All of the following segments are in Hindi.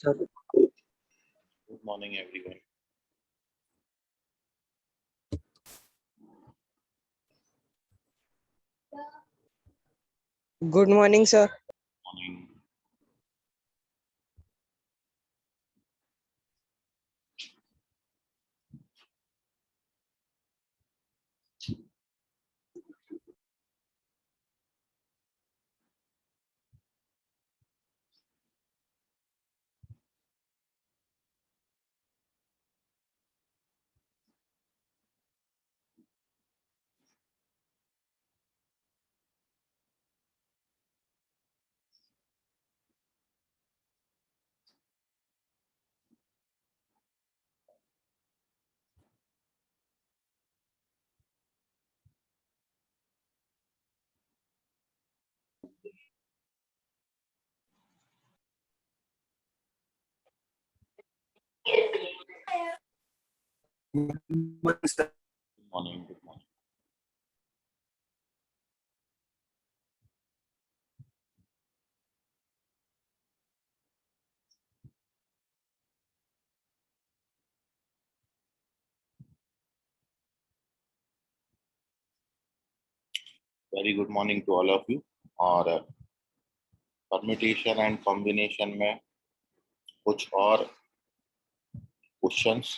sir. Good morning, everyone. Good morning, sir. Morning. Good morning. Good morning. Very good morning to all of you. और परमिटेशन एंड कॉम्बिनेशन में कुछ और क्वेश्चंस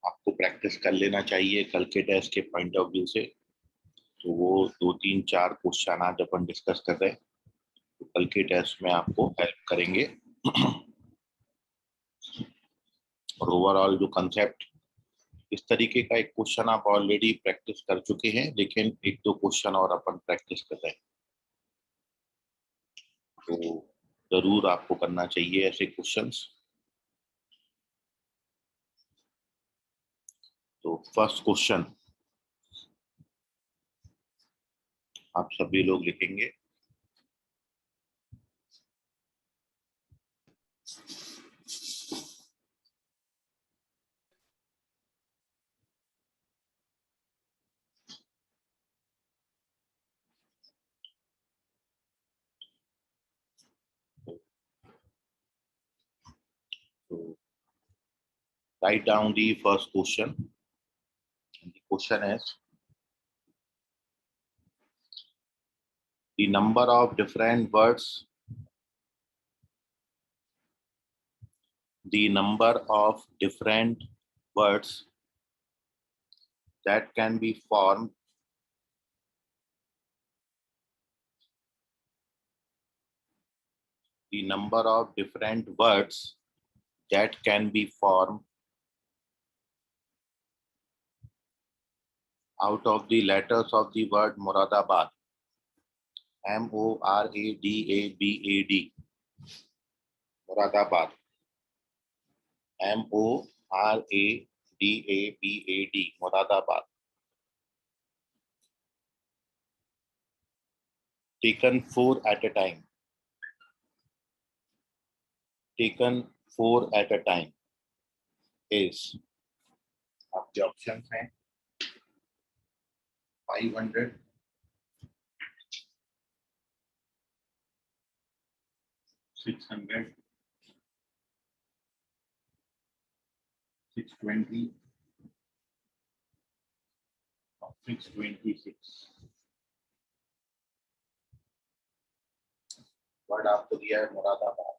आपको प्रैक्टिस कर लेना चाहिए कल के टेस्ट के पॉइंट ऑफ व्यू से। तो वो 2 3 4 क्वेश्चन आज अपन डिस्कस कर रहे हैं, तो कल के टेस्ट में आपको हेल्प करेंगे। और ओवरऑल जो कंसेप्ट, इस तरीके का एक क्वेश्चन आप ऑलरेडी प्रैक्टिस कर चुके हैं, लेकिन 1 2 क्वेश्चन और अपन प्रैक्टिस कर रहे हैं। तो जरूर आपको करना चाहिए ऐसे क्वेश्चंस। तो फर्स्ट क्वेश्चन आप सभी लोग लिखेंगे। So write down the first question. And the question is the number of different words. The number of different words that can be formed the number of different words that can be formed out of the letters of the word Moradabad. Moradabad. Moradabad. Moradabad. Moradabad. Taken 4 at a time. Taken 4 at a time is आपके ऑप्शंस हैं 500, 600, 620 और 626। वर्ड आपको दिया है Moradabad.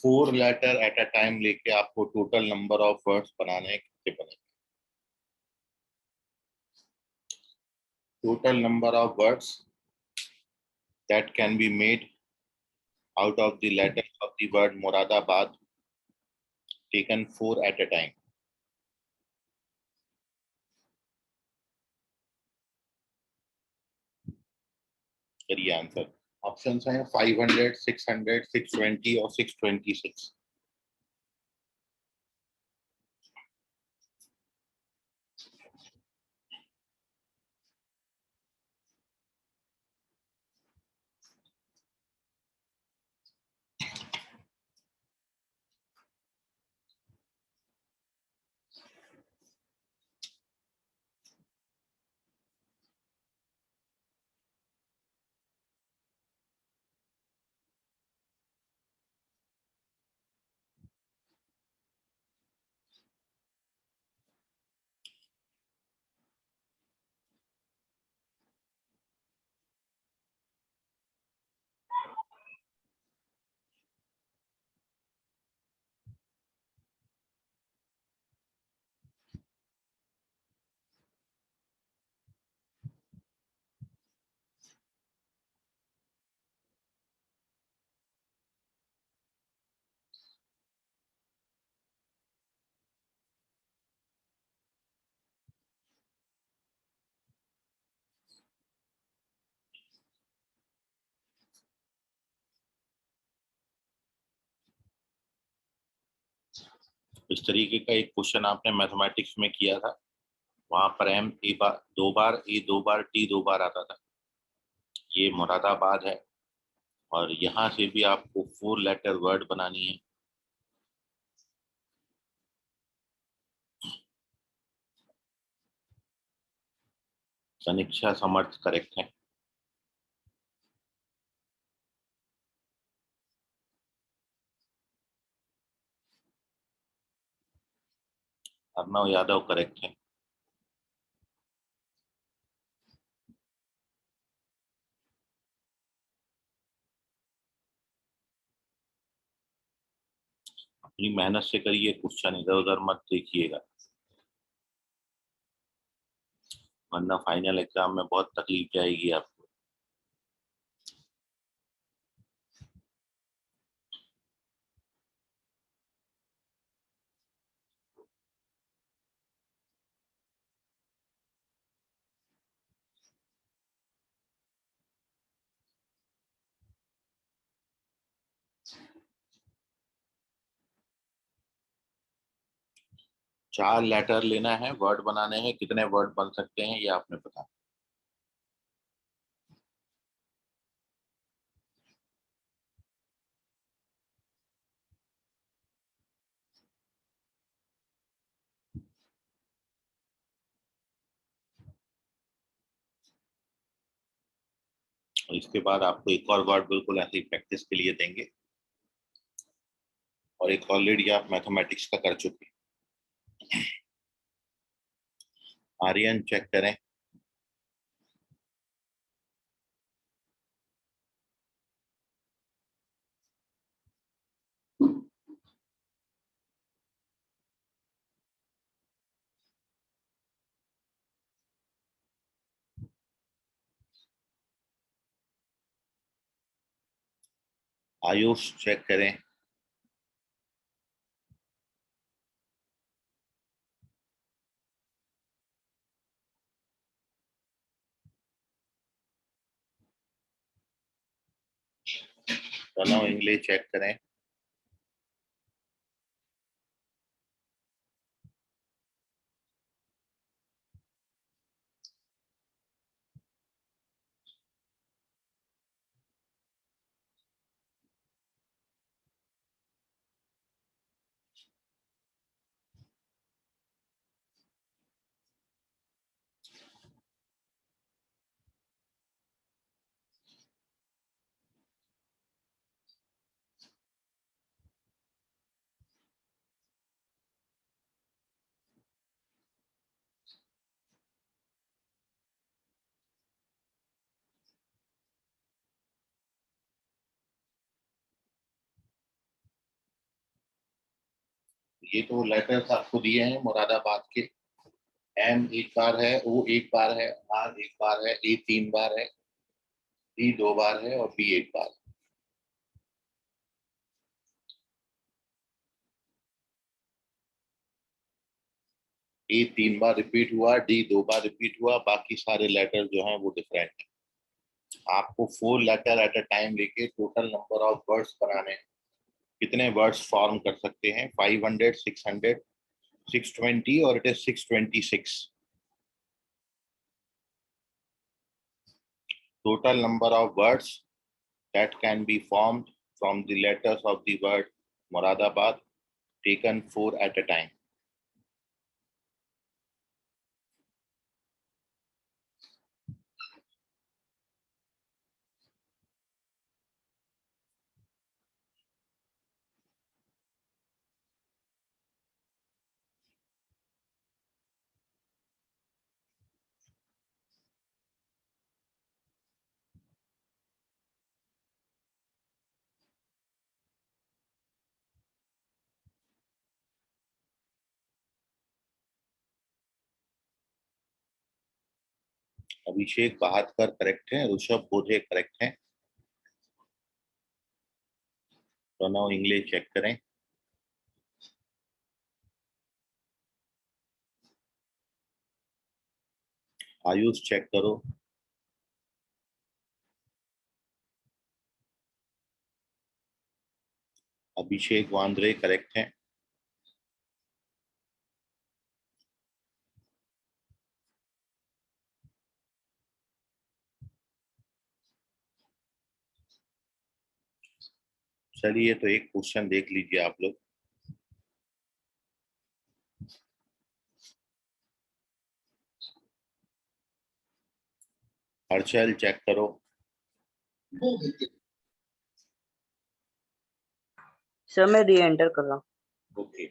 Four letter at a time लेके आपको टोटल नंबर ऑफ वर्ड्स बनाने हैं, कितने बने? Total number of words that can be made out of the letters of the word Moradabad, taken 4 at a time. करिए आंसर। ऑप्शंस हैं 500, 600, 620 और 626। इस तरीके का एक क्वेश्चन आपने मैथमेटिक्स में किया था, वहां पर एम ए बार दो बार, ए दो बार, टी दो बार आता था। ये मुरादाबाद है, और यहाँ से भी आपको 4 लेटर वर्ड बनानी है। सनीक्षा समर्थ करेक्ट है। अर्णव यादव करेक्ट है। अपनी मेहनत से करिए, क्वेश्चन इधर उधर मत देखिएगा, वरना फाइनल एग्जाम में बहुत तकलीफ जाएगी आपको। 4 लेटर लेना है, वर्ड बनाने हैं, कितने वर्ड बन सकते हैं ये आपने बताया। और इसके बाद आपको एक और वर्ड बिल्कुल ऐसे ही प्रैक्टिस के लिए देंगे, और एक ऑलरेडी आप मैथमेटिक्स का कर चुके हैं। आर्यन चेक करें। आयुष चेक करें। प्रणव इंग्लिश चेक करें। ये तो लेटर्स आपको दिए हैं मुरादाबाद के। एम एक बार है, ओ एक बार है, आर एक बार है, ए 3 बार है, डी 2 बार है, और बी एक बार। ए 3 बार रिपीट हुआ, डी 2 बार रिपीट हुआ, बाकी सारे लेटर जो हैं वो डिफरेंट है। आपको 4 लेटर एट अ टाइम लेके टोटल नंबर ऑफ वर्ड्स बनाने हैं। कितने वर्ड्स फॉर्म कर सकते हैं? 500, 600, 620, और it is 626। Total number of words that can be formed from the letters of the word Moradabad, taken 4 at a time. Abhishek Bahadur correct है, ऋषभ बोधे करेक्ट है। प्रणव इंग्लिश चेक करें। आयुष चेक करो। अभिषेक वांद्रे करेक्ट है। चलिए तो एक क्वेश्चन देख लीजिए आप लोग। हर्षल चेक करो। सर मैं री एंटर कर रहा हूँ। ओके।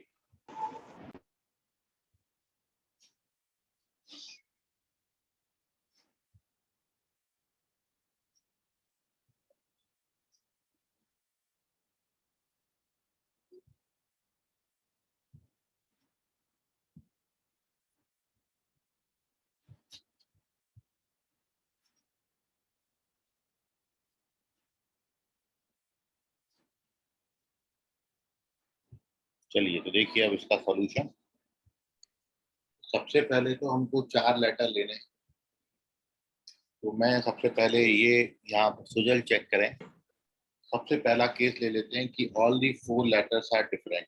चलिए तो देखिए अब इसका सॉल्यूशन। सबसे पहले तो हमको 4 लेटर लेने हैं। तो मैं सबसे पहले ये यहाँ पर सुजल चेक करें। सबसे पहला केस ले लेते हैं कि all the 4 letters are different.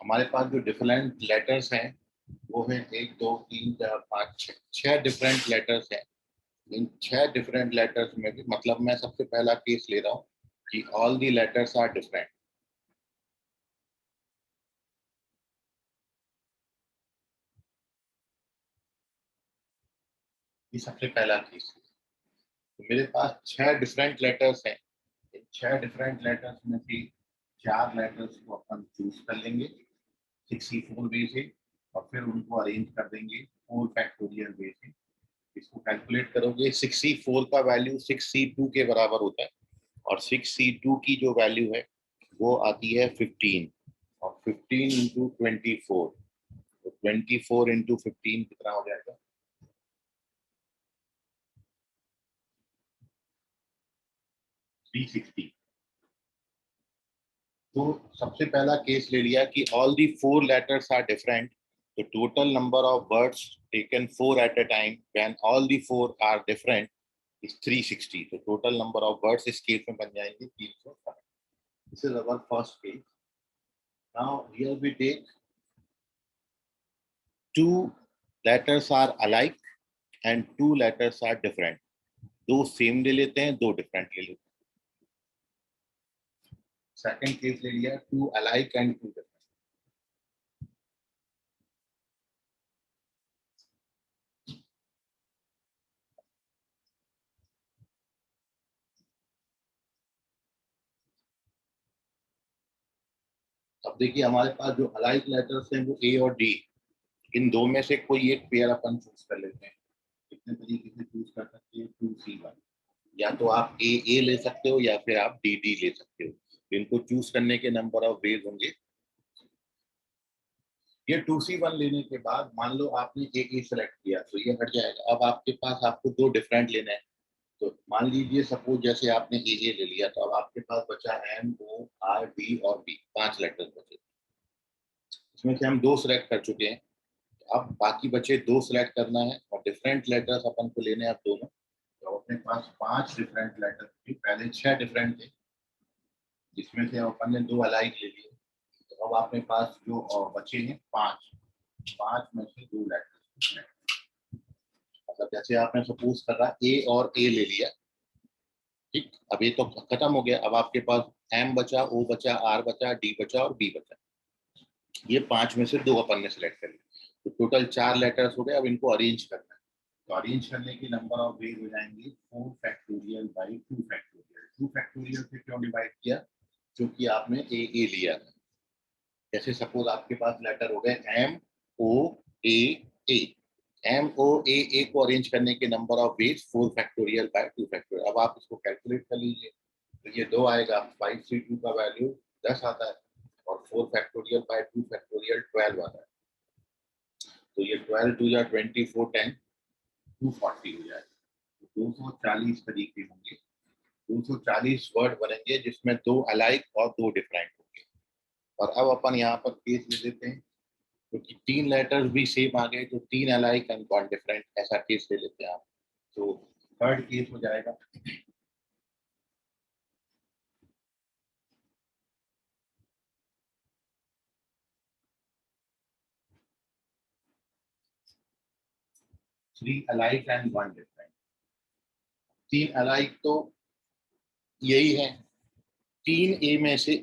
हमारे पास जो डिफरेंट लेटर्स हैं वो है 1 2 3 4 5 6 6 डिफरेंट लेटर्स हैं। इन 6 डिफरेंट लेटर्स में भी मतलब मैं सबसे पहला केस ले रहा हूँ कि all the letters are different. ये सबसे पहला केस है। तो मेरे पास 6 डिफरेंट लेटर्स हैं। इन 6 डिफरेंट लेटर्स में से 4 लेटर्स को अपन चूज कर लेंगे 64 वे से और फिर उनको अरेंज कर देंगे 4 फैक्टोरियल वे से। इसको कैलकुलेट करोगे 64 का वैल्यू 6C2 के बराबर होता है और 6C2 की जो वैल्यू है वो आती है 15 और 15 इंटू 24। तो 24 इंटू 15 कितना हो जाएगा? 360। तो सबसे पहला केस ले लिया कि all the 4 letters are different. तो total number of words taken 4 at a time when all the 4 are different is 360। तो टोटल नंबर ऑफ वर्ड्स इस केस में बन जाएंगे 360। This is our first case. Now here we take 2 letters are alike and 2 letters are different। दो सेम ले लेते हैं, दो डिफरेंट ले लेते हैं। सेकंड केस ले लिया 2 alike and 2 different। अब देखिए हमारे पास जो अलाइक लेटर्स हैं वो ए और डी। इन दो में से कोई एक पेयर अपन चूज कर लेते हैं। कितने तरीके से चूज कर सकते हैं? 2C1। या तो आप ए ए ले सकते हो या फिर आप डी डी ले सकते हो। इनको चूज करने के नंबर ऑफ वेज होंगे। ये 2C1 लेने के बाद मान लो आपने ए ए सेलेक्ट किया तो ये हट जाएगा। अब आपके पास आपको दो डिफरेंट लेने हैं। तो मान लीजिए सपोज जैसे आपने ए ए ले लिया तो अब आपके पास बचा एम ओ आर डी और बी, 5 लेटर्स बचे। इसमें से हम दो सिलेक्ट कर चुके हैं। अब बाकी बचे दो सिलेक्ट करना है और डिफरेंट लेटर्स अपन को लेने हैं अब दोनों। तो अपने पास 5 डिफरेंट लेटर थे, पहले 6 डिफरेंट थे जिसमें से अपन ने दो अलाइक ले लिए। तो अब आपके पास जो बचे हैं 5, 5 में से दो लेटर। मतलब जैसे आपने सपोज कर रहा ए और ए ले लिया, ठीक। अब ये तो खत्म हो गया। अब आपके पास एम बचा, ओ बचा, आर बचा, डी बचा और बी बचा। ये 5 में से दो अपन ने सिलेक्ट कर लिया। तो टोटल 4 लेटर्स हो गए। अब इनको अरेंज करना है। तो अरेंज करने की नंबर ऑफ वेज हो जाएंगे 4 फैक्टोरियल बाई 2 फैक्टोरियल। 2 फैक्टोरियल से क्यों डिवाइड किया? क्योंकि आपने ए लिया था। जैसे सपोज आपके पास लेटर हो गए एम ओ ए ए। एम ओ ए को अरेंज करने के number of ways 4 factorial by 2 factorial. अब आप इसको कैलकुलेट कर लीजिए। तो ये 2 आएगा, 5C2 का वैल्यू 10 आता है और 4 फैक्टोरियल बाय 2 फैक्टोरियल 12 आता है। तो ये 12 2 या 24 10 240 हो जाएगा। 240 तरीके होंगे। 240 वर्ड बनेंगे जिसमें दो अलाइक और दो डिफरेंट होंगे। और अब अपन यहाँ पर केस ले लेते हैं क्योंकि 3 लेटर्स भी सेम आ गए तो 3 अलाइक एंड 1 डिफरेंट ऐसा केस ले लेते हैं आप। तो थर्ड केस हो जाएगा 3 अलाइक एंड 1 डिफरेंट। 3 अलाइक तो यही है तीन ए में से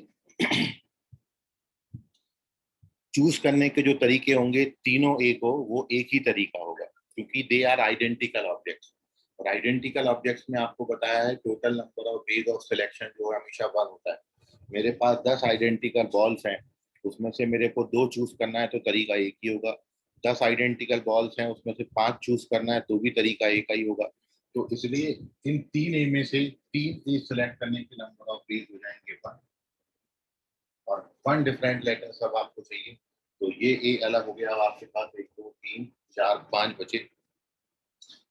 चूज करने के जो तरीके होंगे तीनों ए को, वो एक ही तरीका होगा, क्योंकि दे आर आइडेंटिकल ऑब्जेक्ट्स। और आइडेंटिकल ऑब्जेक्ट्स में आपको बताया है total number of ways of selection जो है हमेशा 1 होता है। मेरे पास 10 आइडेंटिकल बॉल्स हैं, उसमें से मेरे को 2 चूज करना है तो तरीका एक ही होगा। 10 आइडेंटिकल बॉल्स हैं, उसमें से 5 चूज करना है तो भी तरीका एक ही होगा। तो इसलिए इन 3 ए में से 3 ए सिलेक्ट करने के नंबर ऑफ वेज हो जाएंगे 1, और 1 डिफरेंट लेटर सब आपको चाहिए। तो ये ए अलग हो गया। अब आपके पास 1 2 3 4 5 बचे।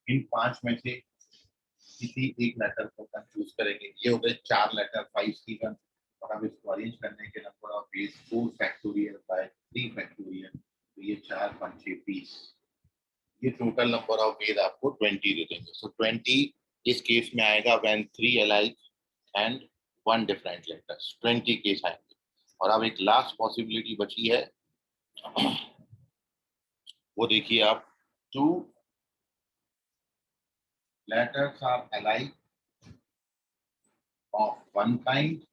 इन 5 में से किसी एक लेटर को हम चूज करेंगे। ये हो गए 4 लेटर 5C1। और अब इसको अरेंज करने के number of ways 4 factorial bye 3 factorial, तो ये 4 5 20। ये टोटल नंबर ऑफ वेज आपको 20 दे देंगे। सो 20 इस केस में आएगा when 3 alike and 1 different letters, 20 case आएंगे। और अब एक लास्ट पॉसिबिलिटी बची है, वो देखिए आप। 2 letters are alike of one kind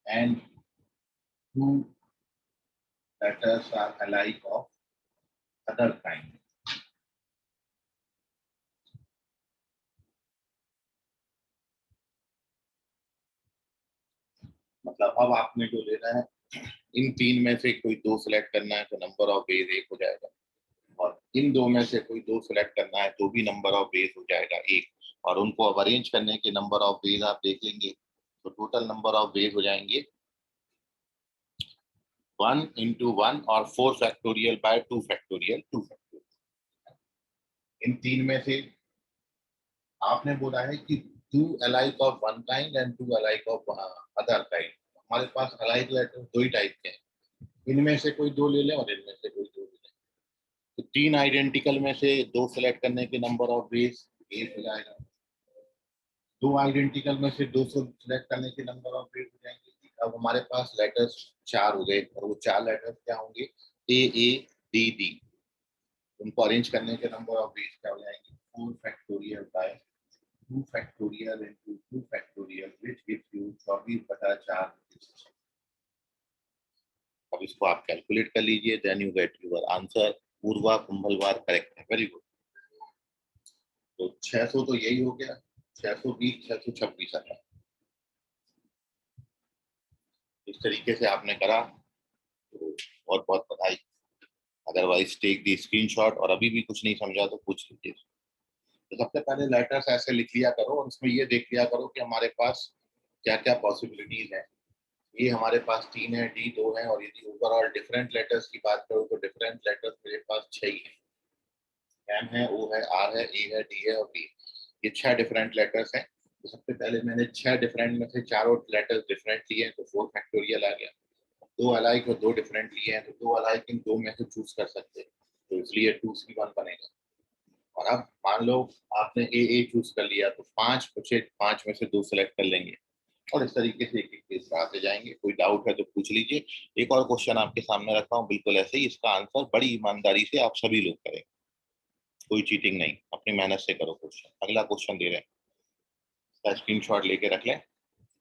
and 2 letters are alike of other kind. मतलब अब आपने जो लेना है, इन 3 में से कोई 2 सिलेक्ट करना है तो नंबर ऑफ वेज 1 हो जाएगा, और इन 2 में से कोई 2 सिलेक्ट करना है तो भी नंबर ऑफ वेज हो जाएगा 1। और उनको अब अरेंज करने के नंबर ऑफ वेज आप देख लेंगे, तो टोटल नंबर ऑफ वेज हो जाएंगे 1 into 1 और 4 फैक्टोरियल बाय 2 फैक्टोरियल 2 फैक्टोरियल। इन 3 में से आपने बोला है कि 2 alike of one kind and 2 alike of other kind। हमारे पास alike लेटर 2 ही टाइप के हैं, इनमें से कोई 2 ले लें और इनमें से कोई 2 ले लें। तो 3 आइडेंटिकल में से 2 सेलेक्ट करने के नंबर ऑफ वेज 1 हो जाएगा। 2 आइडेंटिकल में से 2 सेलेक्ट करने के नंबर ऑफ वेज हो जाएंगे। अब हमारे पास लेटर्स 4 हो गए, और वो 4 लेटर्स क्या होंगे, ए ए डी डी। उनको अरेंज करने के नंबर ऑफ वेज क्या हो जाएंगे, 4 factorial by 2 factorial into 2 factorial which gives you 24/4। अब इसको आप कैलकुलेट कर लीजिए, then you get your answer. Purva Kumbhalwar correct है, वेरी गुड। तो 600 तो यही हो गया, 620 626 आता है। इस तरीके से आपने करा तो बहुत बहुत बधाई। अदरवाइज टेक दी स्क्रीनशॉट, और अभी भी कुछ नहीं समझा तो पूछ लीजिए। तो सबसे पहले लेटर्स ऐसे लिख लिया करो, और उसमें ये देख लिया करो कि हमारे पास क्या क्या पॉसिबिलिटीज है। ये हमारे पास 3 है, डी 2 है, और यदि ओवरऑल डिफरेंट लेटर्स की बात करूँ तो डिफरेंट लेटर्स मेरे पास 6 ही है। एम है, ओ है, आर है, ए है, डी है और बी। ये 6 डिफरेंट लेटर्स हैं। तो सबसे पहले मैंने 6 डिफरेंट में से 4 लेटर्स डिफरेंट लिए हैं, तो 4 फैक्टोरियल आ गया। 2 अलाइक और 2 डिफरेंट लिए हैं, तो 2 अलाइक इन 2 में से चूज कर सकते हैं, तो इसलिए 2C1 बनेगा। और अब मान लो आपने ए चूज कर लिया, तो 5 बचे, 5 में से 2 सेलेक्ट कर लेंगे, और इस तरीके से एक एक केस आते जाएंगे। कोई डाउट है तो पूछ लीजिए। एक और क्वेश्चन आपके सामने रखा हूँ, बिल्कुल ऐसे ही, इसका आंसर बड़ी ईमानदारी से आप सभी लोग करें, कोई चीटिंग नहीं, अपनी मेहनत से करो क्वेश्चन। अगला क्वेश्चन दे रहे हैं, इसका स्क्रीनशॉट लेके रख लें।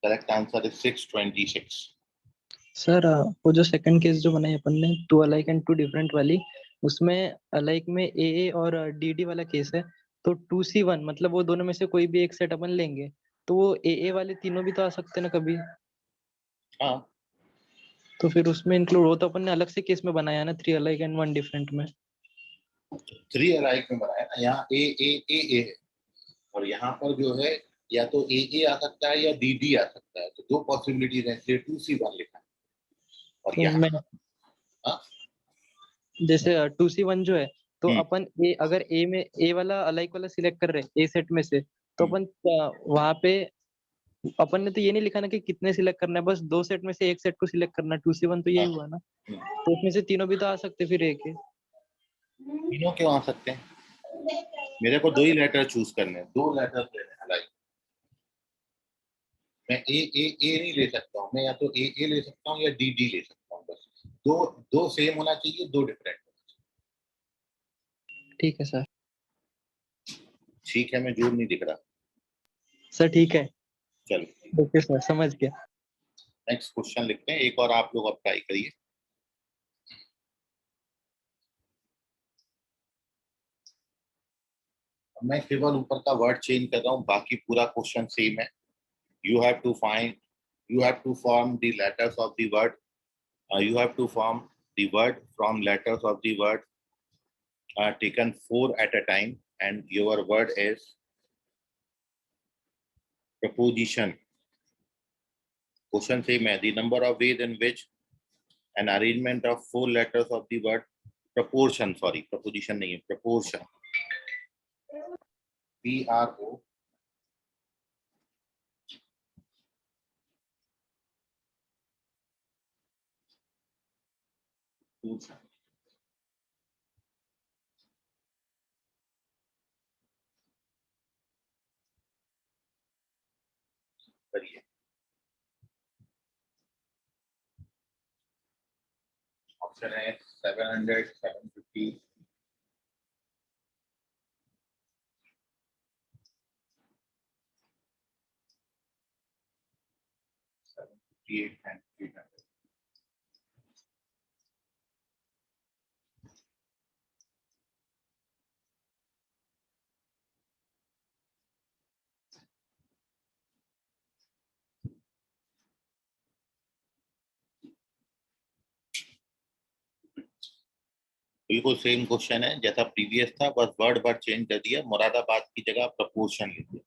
Correct answer is 626। सर वो जो सेकंड केस जो बनाई अपन ने 2 अलाइक एंड 2 डिफरेंट वाली, उसमें अलाइक में ए और डी डी वाला केस है, तो 2C1 मतलब वो दोनों में से कोई भी एक सेट अपन लेंगे, तो वो ए वाले तीनों भी तो आ सकते हैं ना कभी। हाँ, तो फिर उसमें इंक्लूड हो, तो अपन ने अलग से केस में बनाया ना 3 अलाइक एंड 1 डिफरेंट में। 3 अलाइक में बनाया ना, यहाँ ए है, और यहाँ पर जो है या तो ए आ सकता है या डी आ सकता है, तो 2 पॉसिबिलिटीज है, इसलिए 2C1 लिखा है। और तो यहाँ मैं हाँ, जैसे 2C1 जो है, तो हम्म, अपन ए अगर ए में ए वाला अलाइक वाला सिलेक्ट कर रहे हैं ए सेट में से, तो अपन वहां पे अपन ने तो ये नहीं लिखा ना कि कितने सिलेक्ट करना है, बस 2 सेट में से एक सेट को सिलेक्ट करना है। 2C1 तो यही हाँ, हुआ ना, तो उसमें से तीनों भी तो आ सकते फिर एक है। तीनों क्यों आ सकते हैं? मेरे को 2 ही लेटर चूज करने हैं, 2 लेटर लेने हैं लाइक। मैं ए नहीं ले सकता हूँ, मैं या तो ए ले सकता हूँ या डी ले सकता हूँ। बस दो दो सेम होना चाहिए, 2 डिफरेंट। ठीक है सर। ठीक है, मैं जोर नहीं दिख रहा। सर ठीक है। चलो ओके सर, समझ गया। नेक्स्ट क्वेश्चन लिखते हैं, एक और आप लोग अब ट्राई करिए। मैं केवल ऊपर का वर्ड चेंज कर रहा हूँ, बाकी पूरा क्वेश्चन सेम है। You have to find, you have to form the letters of the word, you have to form the word from letters of the word taken 4 at a time, and your word is preposition. Question same है, the number of ways in which an arrangement of 4 letters of the word proportion, sorry preposition नहीं है, proportion, PRO करिए। ऑप्शन है 700, 750, 758 and 300। बिल्कुल सेम क्वेश्चन है जैसा प्रीवियस था, बस वर्ड वर्ड चेंज कर दिया, मुरादाबाद की जगह प्रपोर्शन लिख दिया।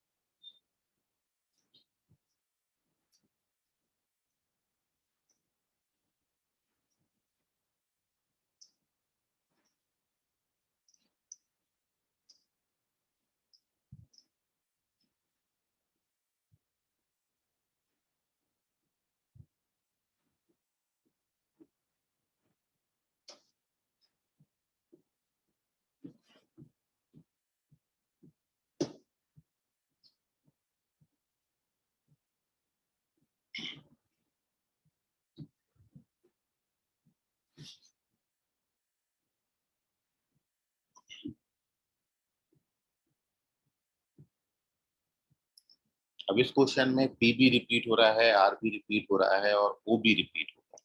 अब इस क्वेश्चन में पी भी रिपीट हो रहा है, आर भी रिपीट हो रहा है और ओ भी रिपीट हो रहा है।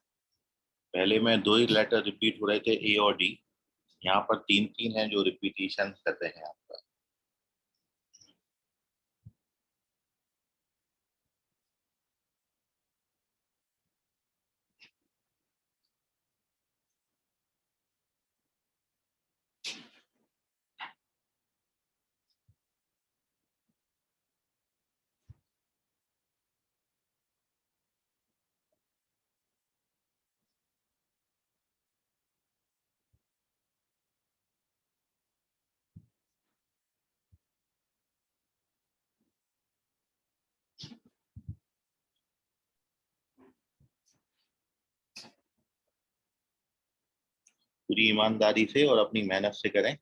पहले में 2 ही लेटर रिपीट हो रहे थे, ए और डी, यहाँ पर 3-3 हैं जो रिपीटिशन कर रहे हैं आपका। पूरी ईमानदारी से और अपनी मेहनत से करें।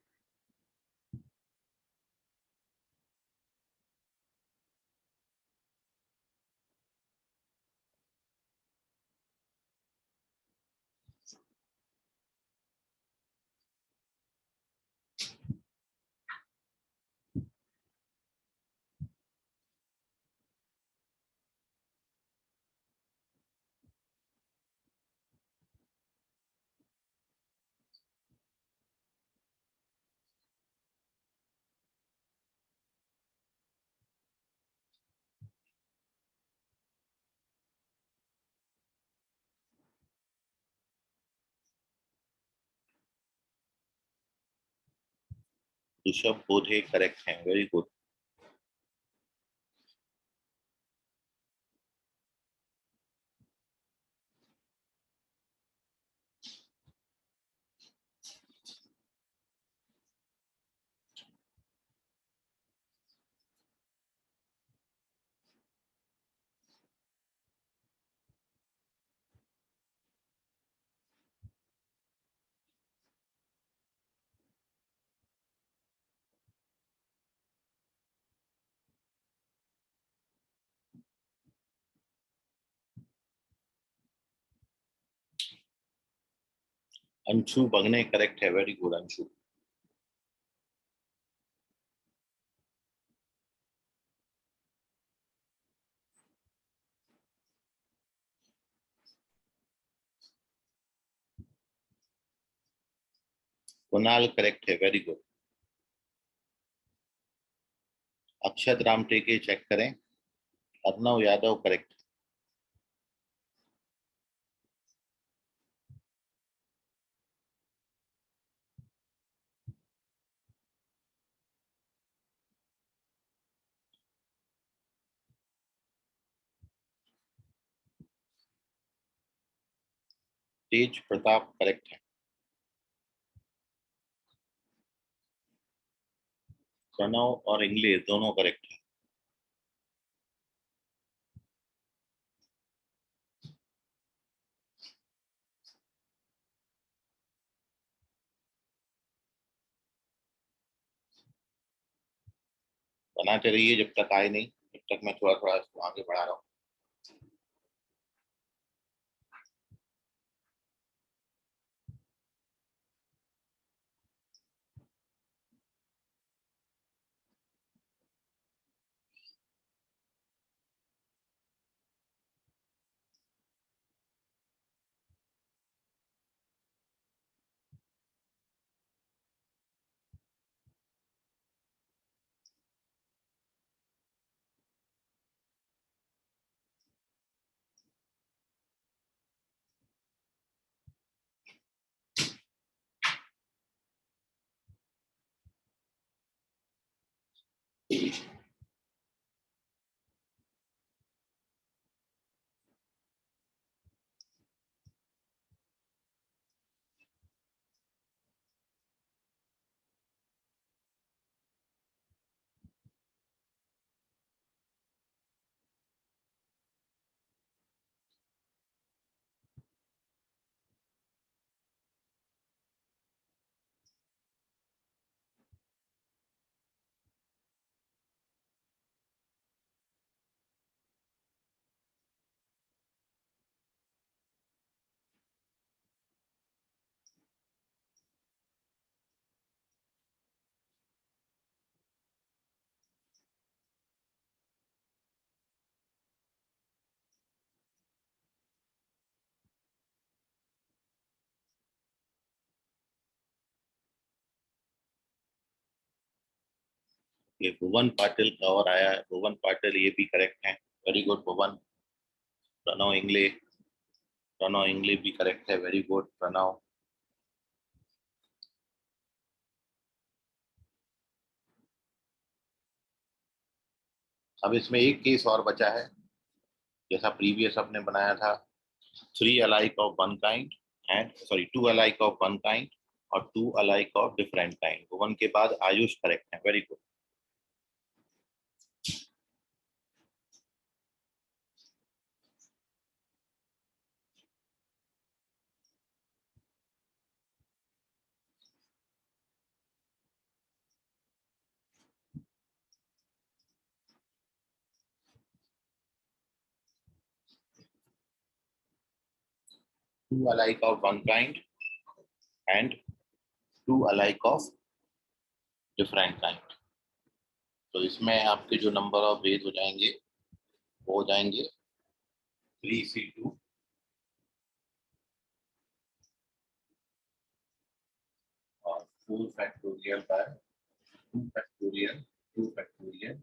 ऋषभ बोधे करेक्ट है, वेरी गुड। अंशु बगने करेक्ट है, very good Anshu. Kunal correct है, वेरी गुड। अक्षत राम टेके चेक करें। अर्नव यादव करेक्ट। तेज प्रताप करेक्ट है। प्रणव और इंग्लिश दोनों करेक्ट है। बनाते रहिए जब तक आए नहीं, जब तक मैं थोड़ा थोड़ा इसको आगे बढ़ा रहा हूँ। ये भुवन पाटिल का और आया है। भुवन पाटिल ये भी करेक्ट है, वेरी गुड भुवन। प्रणव इंग्लिश भी करेक्ट है, वेरी गुड प्रणव। अब इसमें एक केस और बचा है, जैसा प्रीवियस आपने बनाया था, 3 alike of one kind and sorry 2 alike of one kind और 2 alike of different kind। भुवन के बाद आयुष करेक्ट है, very good. Two alike of one kind and 2 alike of different kind। तो इसमें आपके जो नंबर ऑफ वेज हो जाएंगे वो हो जाएंगे 3C2 और 4 factorial by 2 factorial 2 factorial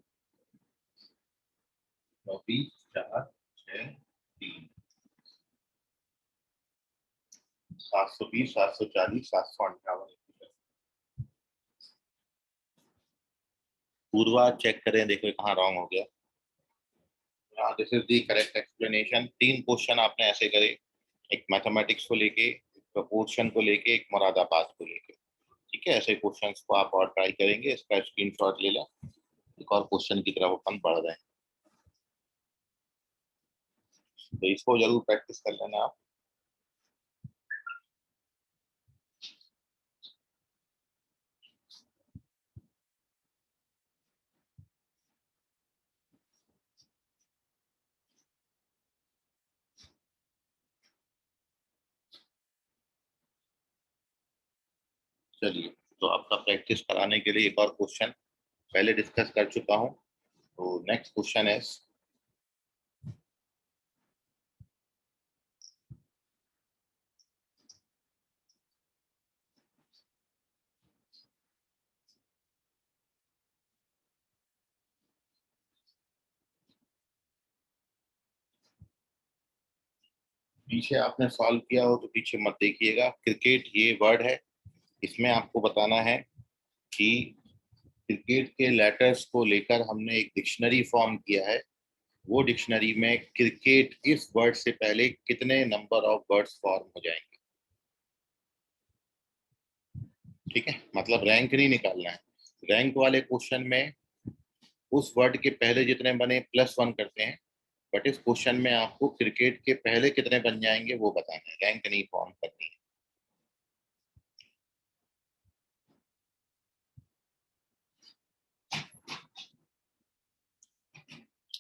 24 4 6 3 720 740 758। Purva check करें, देखो कहाँ रॉन्ग हो गया। This is the correct explanation. 3 question आपने ऐसे करे, एक मैथमेटिक्स को लेके, एक प्रोपोर्शन को लेके, एक मुरादाबाद को लेके। ठीक है, ऐसे क्वेश्चंस को आप और ट्राई करेंगे। इसका स्क्रीनशॉट ले लें, एक और क्वेश्चन की तरफ अपन बढ़ रहे हैं, तो इसको जरूर प्रैक्टिस कर लेना आप। चलिए, तो आपका प्रैक्टिस कराने के लिए एक और क्वेश्चन पहले डिस्कस कर चुका हूँ। तो नेक्स्ट क्वेश्चन है, पीछे आपने सॉल्व किया हो तो पीछे मत देखिएगा। क्रिकेट ये वर्ड है, इसमें आपको बताना है कि क्रिकेट के लेटर्स को लेकर हमने एक डिक्शनरी फॉर्म किया है। वो डिक्शनरी में क्रिकेट इस वर्ड से पहले कितने नंबर ऑफ वर्ड्स फॉर्म हो जाएंगे। ठीक है, मतलब रैंक नहीं निकालना है। रैंक वाले क्वेश्चन में उस वर्ड के पहले जितने बने +1 करते हैं, बट इस क्वेश्चन में आपको क्रिकेट के पहले कितने बन जाएंगे वो बताना है, रैंक नहीं फॉर्म करनी है।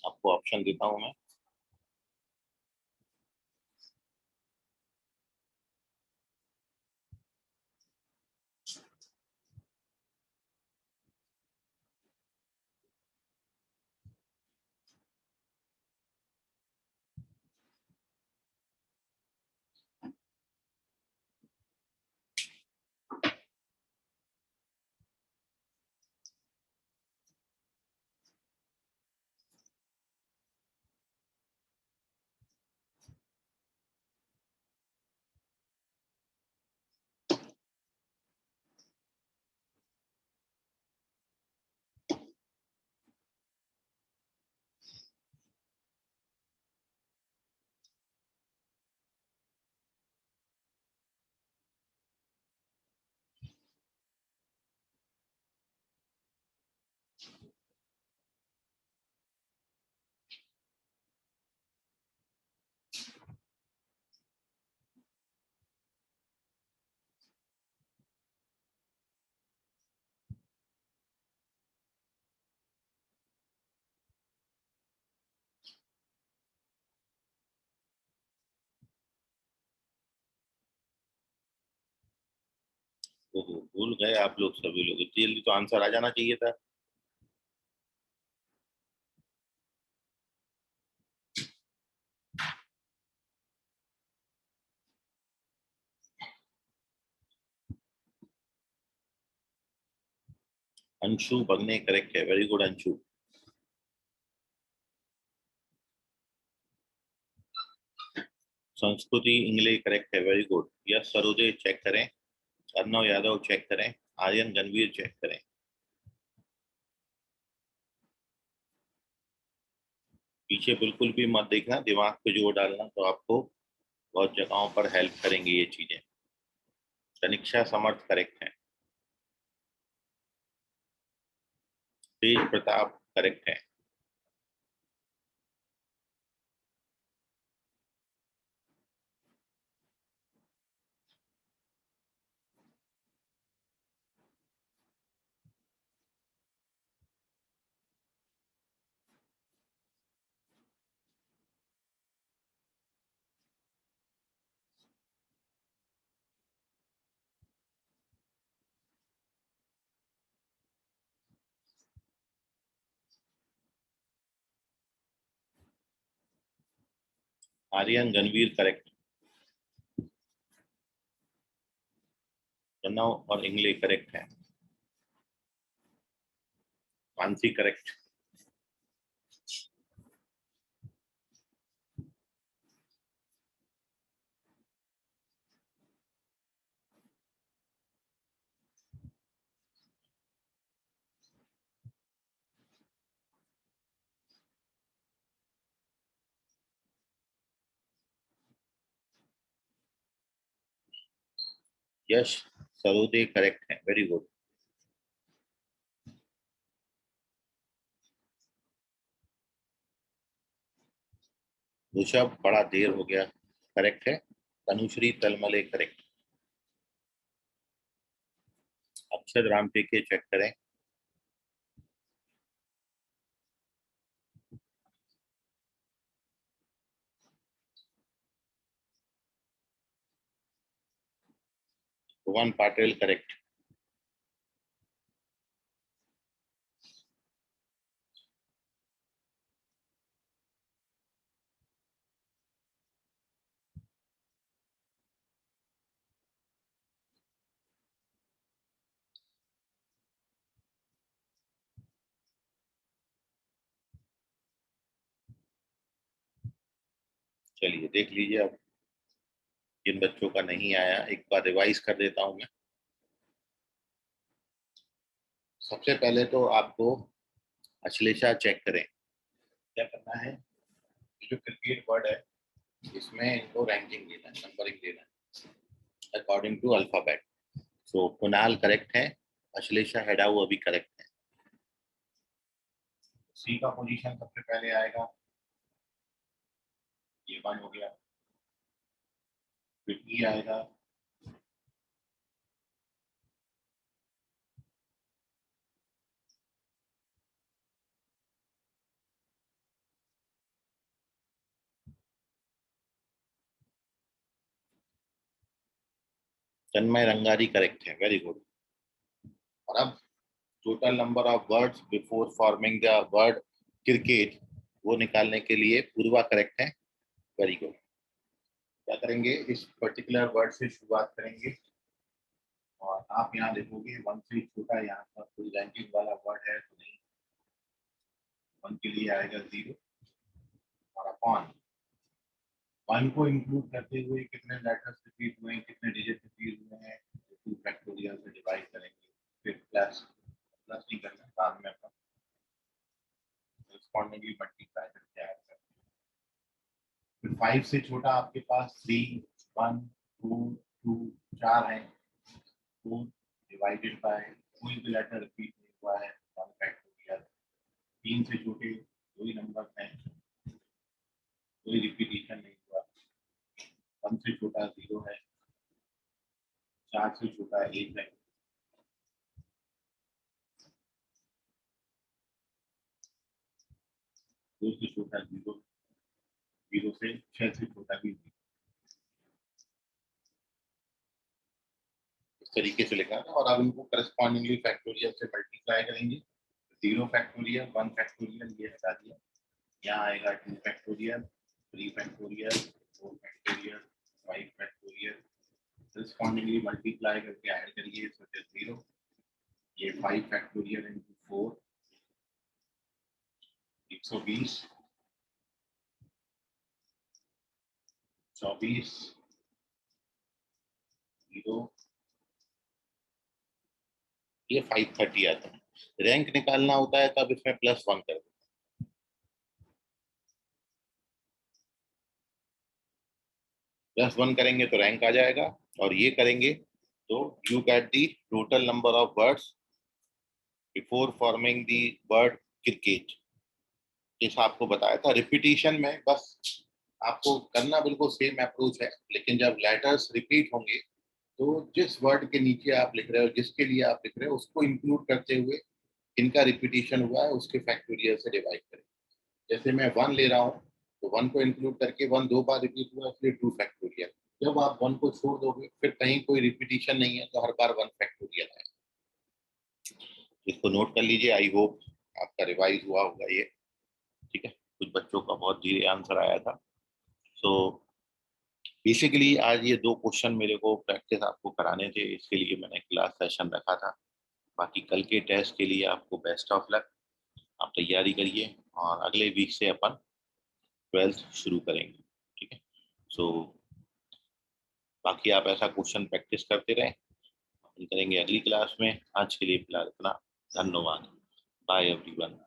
आपको ऑप्शन देता हूं मैं। तो भूल गए आप लोग, सभी लोग इतनी जल्दी तो आंसर आ जाना चाहिए था। अंशु बगने करेक्ट है, वेरी गुड अंशु। संस्कृति इंग्लिश करेक्ट है, very good. Yes Sarode check करें, अर्णव यादव चेक करें, आर्यन गणवीर चेक करें। पीछे बिल्कुल भी मत देखना, दिमाग पे जोर डालना, तो आपको बहुत जगहों पर हेल्प करेंगी ये चीजें। तनिक्षा समर्थ करेक्ट है, तेज प्रताप करेक्ट है। आर्यन गणवीर करेक्ट, प्रणव और इंग्लिश करेक्ट है। मानसी करेक्ट। यश सरोदे करेक्ट है, वेरी गुड। ऋषभ बड़ा देर हो गया करेक्ट है। तनुश्री तलमले करेक्ट। अक्षत राम टेके चेक करें। भुवन पाटिल करेक्ट। चलिए देख लीजिए अब। जिन बच्चों का नहीं आया एक बार रिवाइज कर देता हूं मैं। सबसे पहले तो आपको अश्लेषा चेक करें। क्या करना है, जो क्रिकेट वर्ड है इसमें इनको रैंकिंग देना है, नंबरिंग देना है according to alphabet. So Kunal correct है, अश्लेषा हेडाऊ अभी करेक्ट है। सी का पोजीशन सबसे पहले आएगा, ये 1 हो गया। फिर ई आएगा, तन्मय रंगारी करेक्ट है, वेरी गुड। और अब total number of words before forming the word cricket वो निकालने के लिए पूर्वा करेक्ट है, वेरी गुड। क्या करेंगे, इस पर्टिकुलर वर्ड से शुरुआत करेंगे और आप यहाँ देखोगे 1 से छोटा यहाँ पर कोई रैंकिंग वाला वर्ड है तो नहीं, 1 के लिए आएगा 0 और अपॉन 1 को इंक्लूड करते हुए कितने लेटर्स रिपीट हुए हैं, कितने डिजिट रिपीट हुए हैं, 2 फैक्टोरियल से डिवाइड करेंगे। फिर प्लस नहीं करना, बाद में अपना correspondingly मल्टीप्लाई करके ऐड करते हैं। फिर 5 से छोटा आपके पास 3, 1, 2, 2, 4 है, 4 डिवाइडेड बाय कोई भी लेटर रिपीट नहीं हुआ है, 1 फैक्टोरियल। 3 से छोटे 2 ही नंबर हैं, कोई रिपीटिशन नहीं हुआ। 1 से छोटा 0 है, 4 से छोटा 1 है, 2 से छोटा 0, 0 से 6 से छोटा भी 0। इस तरीके से लिखा था और अब इनको करस्पॉन्डिंगली फैक्टोरियल से मल्टीप्लाई करेंगे। 0 फैक्टोरियल, 1 फैक्टोरियल ये हटा दिया, यहाँ आएगा 2 factorial, 3 factorial, 4 factorial, 5 factorial. Correspondingly multiply करके ऐड करिए, सो 0, ये 5 फैक्टोरियल इंटू 4 120, 24, 0, ये 530 आता है। रैंक निकालना होता है तब इसमें +1 कर दो, +1 करेंगे तो रैंक आ जाएगा और ये करेंगे तो you get the total number of words before forming the word cricket. जैसा आपको बताया था रिपीटिशन में बस आपको करना बिल्कुल सेम अप्रोच है, लेकिन जब लेटर्स रिपीट होंगे तो जिस वर्ड के नीचे आप लिख रहे हो, जिसके लिए आप लिख रहे हो, उसको इंक्लूड करते हुए इनका रिपीटिशन हुआ है उसके फैक्टोरियल से डिवाइड करें। जैसे मैं 1 ले रहा हूँ तो 1 को इंक्लूड करके 1 2 बार रिपीट हुआ इसलिए 2 फैक्टोरियल। जब आप 1 को छोड़ दोगे फिर कहीं कोई रिपीटिशन नहीं है तो हर बार 1 फैक्टोरियल है। इसको नोट कर लीजिए, आई होप आपका रिवाइज हुआ होगा ये, ठीक है। कुछ बच्चों का बहुत धीरे आंसर आया था। सो बेसिकली आज ये 2 क्वेश्चन मेरे को प्रैक्टिस आपको कराने थे, इसके लिए मैंने क्लास सेशन रखा था। बाकी कल के टेस्ट के लिए आपको बेस्ट ऑफ लक, आप तैयारी करिए और अगले वीक से अपन 12th शुरू करेंगे, ठीक है। सो बाकी आप ऐसा क्वेश्चन प्रैक्टिस करते रहें, अपन करेंगे अगली क्लास में। आज के लिए फिलहाल इतना, धन्यवाद, bye everyone.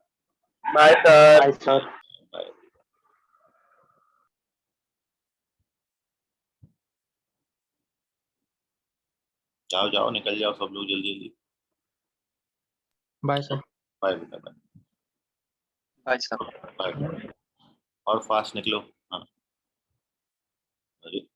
Bye sir. Bye sir. Bye. जाओ जाओ निकल जाओ सब लोग जल्दी जल्दी। Bye sir. बाय बेटा, बाय बाय सर। बाय। और फास्ट निकलो, हाँ। अरे